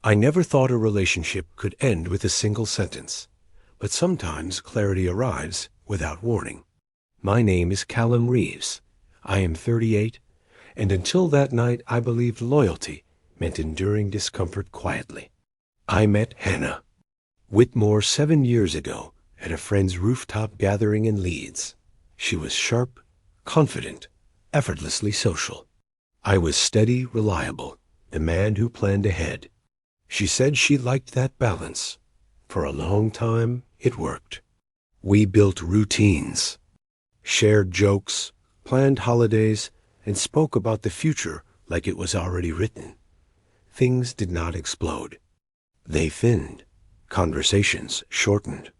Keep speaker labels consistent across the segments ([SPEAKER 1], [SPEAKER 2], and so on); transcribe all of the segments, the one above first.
[SPEAKER 1] I never thought a relationship could end with a single sentence, but sometimes clarity arrives without warning. My name is Callum Reeves. I am 38, and until that night I believed loyalty meant enduring discomfort quietly. I met Hannah Whitmore 7 years ago at a friend's rooftop gathering in Leeds. She was sharp, confident, effortlessly social. I was steady, reliable, the man who planned ahead. She said she liked that balance. For a long time, it worked. We built routines, shared jokes, planned holidays, and spoke about the future like it was already written. Things did not explode. They thinned. Conversations shortened.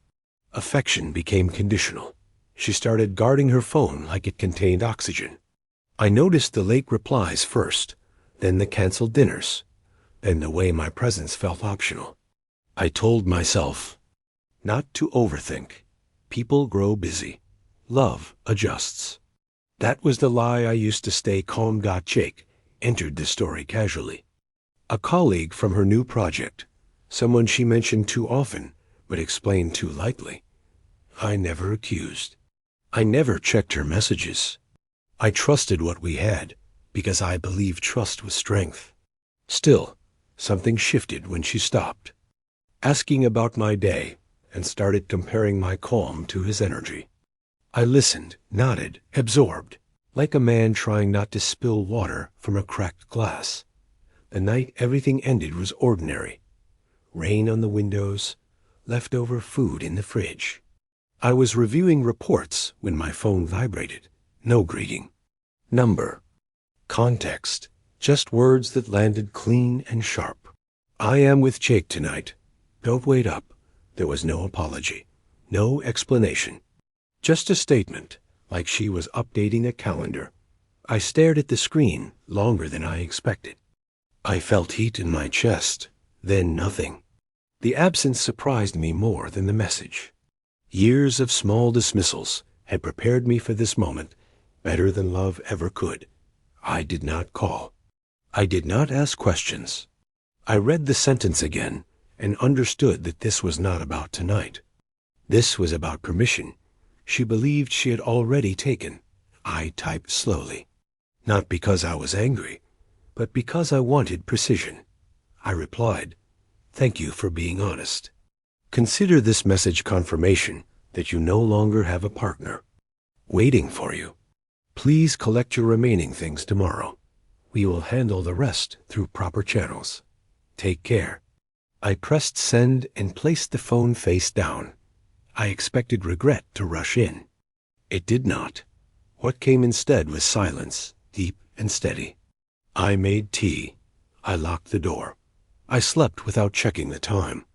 [SPEAKER 1] Affection became conditional. She started guarding her phone like it contained oxygen. I noticed the late replies first, then the canceled dinners, then the way my presence felt optional. I told myself not to overthink. People grow busy. Love adjusts. That was the lie I used to stay calm. Jake entered the story casually. A colleague from her new project, someone she mentioned too often but explained too lightly. I never accused. I never checked her messages. I trusted what we had because I believed trust was strength. Still, something shifted when she stopped, asking about my day, and started comparing my calm to his energy. I listened, nodded, absorbed, like a man trying not to spill water from a cracked glass. The night everything ended was ordinary. Rain on the windows, leftover food in the fridge. I was reviewing reports when my phone vibrated. No greeting. Number. Context. Just words that landed clean and sharp. I am with Jake tonight. Don't wait up. There was no apology. No explanation. Just a statement, like she was updating a calendar. I stared at the screen longer than I expected. I felt heat in my chest, then nothing. The absence surprised me more than the message. Years of small dismissals had prepared me for this moment better than love ever could. I did not call. I did not ask questions. I read the sentence again and understood that this was not about tonight. This was about permission she believed she had already taken. I typed slowly, not because I was angry, but because I wanted precision. I replied, "Thank you for being honest. Consider this message confirmation that you no longer have a partner waiting for you. Please collect your remaining things tomorrow. We will handle the rest through proper channels. Take care." I pressed send and placed the phone face down. I expected regret to rush in. It did not. What came instead was silence, deep and steady. I made tea. I locked the door. I slept without checking the time.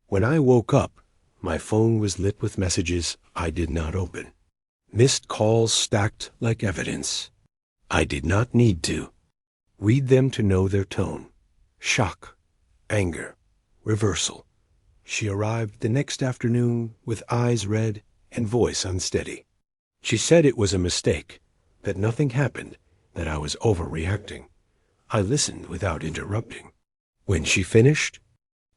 [SPEAKER 1] When I woke up, my phone was lit with messages I did not open. Missed calls stacked like evidence. I did not need to read them to know their tone. Shock, anger, reversal. She arrived the next afternoon with eyes red and voice unsteady. She said it was a mistake, that nothing happened, that I was overreacting. I listened without interrupting. When she finished,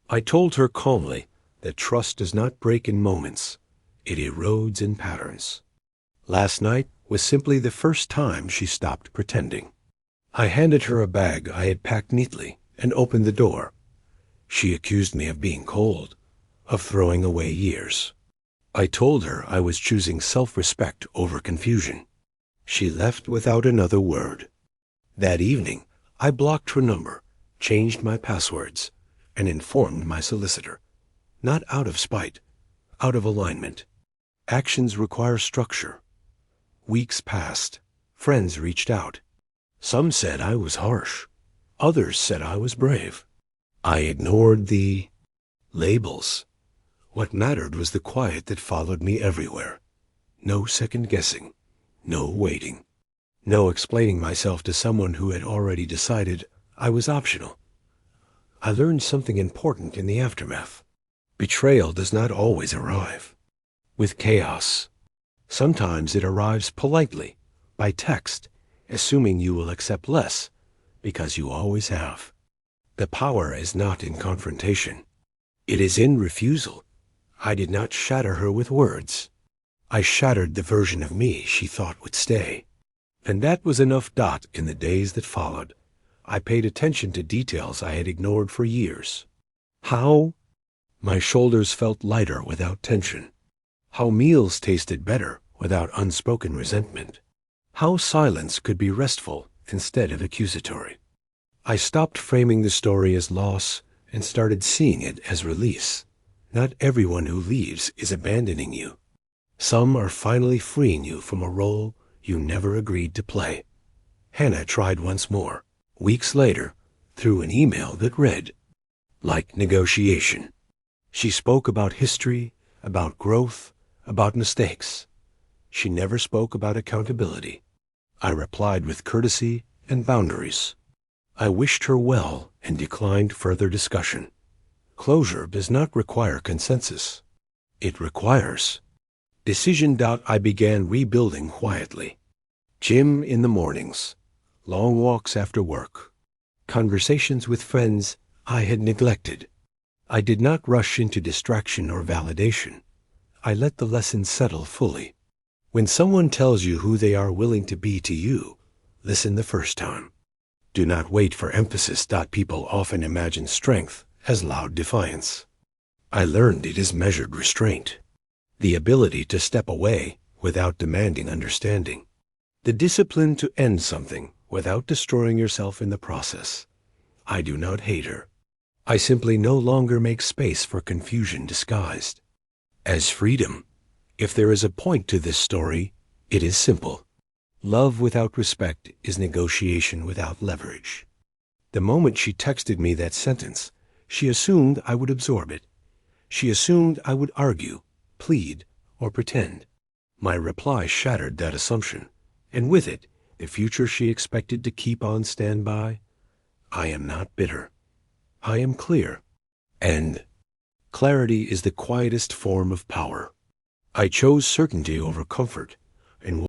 [SPEAKER 1] I told her calmly that trust does not break in moments. It erodes in patterns. Last night was simply the first time she stopped pretending. I handed her a bag I had packed neatly and opened the door. She accused me of being cold, of throwing away years. I told her I was choosing self-respect over confusion. She left without another word. That evening, I blocked her number, changed my passwords, and informed my solicitor. Not out of spite, out of alignment. Actions require structure. Weeks passed. Friends reached out. Some said I was harsh. Others said I was brave. I ignored the labels. What mattered was the quiet that followed me everywhere. No second guessing. No waiting. No explaining myself to someone who had already decided I was optional. I learned something important in the aftermath. Betrayal does not always arrive with chaos. Sometimes it arrives politely, by text, assuming you will accept less, because you always have. The power is not in confrontation. It is in refusal. I did not shatter her with words. I shattered the version of me she thought would stay. And that was enough. In the days that followed, I paid attention to details I had ignored for years. How my shoulders felt lighter without tension. How meals tasted better without unspoken resentment. How silence could be restful instead of accusatory. I stopped framing the story as loss and started seeing it as release. Not everyone who leaves is abandoning you. Some are finally freeing you from a role you never agreed to play. Hannah tried once more, weeks later, through an email that read, like negotiation. She spoke about history, about growth, about mistakes. She never spoke about accountability. I replied with courtesy and boundaries. I wished her well and declined further discussion. Closure does not require consensus. It requires decision. I began rebuilding quietly. Gym in the mornings, long walks after work, conversations with friends I had neglected. I did not rush into distraction or validation. I let the lesson settle fully. When someone tells you who they are willing to be to you, listen the first time. Do not wait for emphasis. People often imagine strength as loud defiance. I learned it is measured restraint, the ability to step away without demanding understanding, the discipline to end something without destroying yourself in the process. I do not hate her. I simply no longer make space for confusion disguised as freedom. If there is a point to this story, it is simple. Love without respect is negotiation without leverage. The moment she texted me that sentence, she assumed I would absorb it. She assumed I would argue, plead, or pretend. My reply shattered that assumption, and with it, the future she expected to keep on standby. I am not bitter. I am clear. And clarity is the quietest form of power. I chose certainty over comfort, and